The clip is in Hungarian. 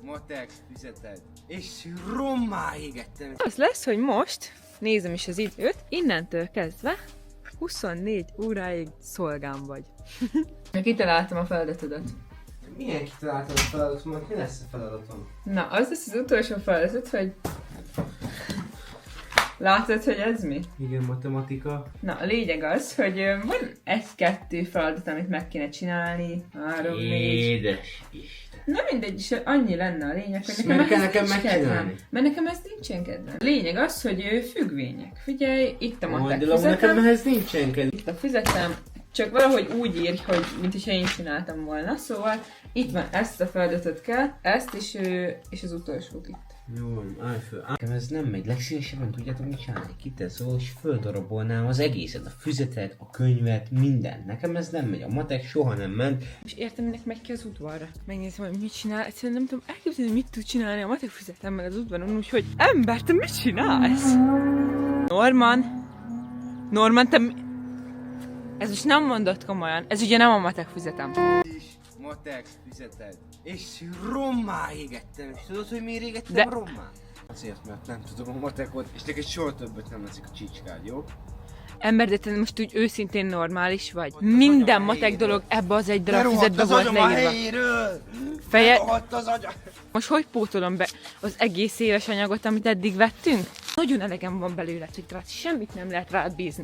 matek füzeted, és rommá égettem. Az lesz, hogy most, nézem is az időt, innentől kezdve 24 óráig szolgám vagy. Kitaláltam a feladatodat. Milyen kitaláltad a feladatomat? Mi lesz a feladatom? Na, az lesz az utolsó feladat, hogy... Látod, hogy ez mi? Igen, matematika. Na, a lényeg az, hogy van egy-kettő feladat, amit meg kéne csinálni, 3, 4... Édes Isten. Na mindegy, és annyi lenne a lényeg, hogy Mert kell ez nekem nincs megcsinálni. kedvem. Mert nekem ez nincsen kedvem. A lényeg az, hogy függvények. Figyelj, itt a matek Majd nekem füzetem. ehhez nincsen kedv. Itt a füzetem, csak valahogy úgy írj, hogy mintha én csináltam volna. Szóval itt van, ezt a feladatot kell, ezt és az utolsót itt. Jó, állj föl. Nekem ez nem megy. Legszívesebben tudjátok mit csinálni? Kiteszol és földarabolnám az egészet. A füzetet, a könyvet, mindent. Nekem ez nem megy. A matek soha nem ment. És értem, minek megy ki az udvarra. Megnézem, hogy mit csinál. Egyszerűen nem tudom elképzelni, mit tud csinálni a matek füzetemmel az udvaron, úgyhogy ember, te mit csinálsz? Norman, te mi... Ez most nem mondott komolyan. Ez ugye nem a matek füzetem. És matek füzeted, és rommá égettem. És tudod, hogy miért égettem De- rommá? Azért, mert nem tudom a matekot, és neked soha többet nem leszik a csicskád, jó? Ember, de te most úgy őszintén normális vagy. Hogy az Minden agyam matek helyéről. dolog ebbe az egy darab Lerohadt füzetbe az volt agyam a leírva. helyéről! Feje... Lerohadt az agyam! Most hogy pótolom be az egész éves anyagot, amit eddig vettünk? Nagyon elegem van belőle, hogy rá semmit nem lehet rád bízni.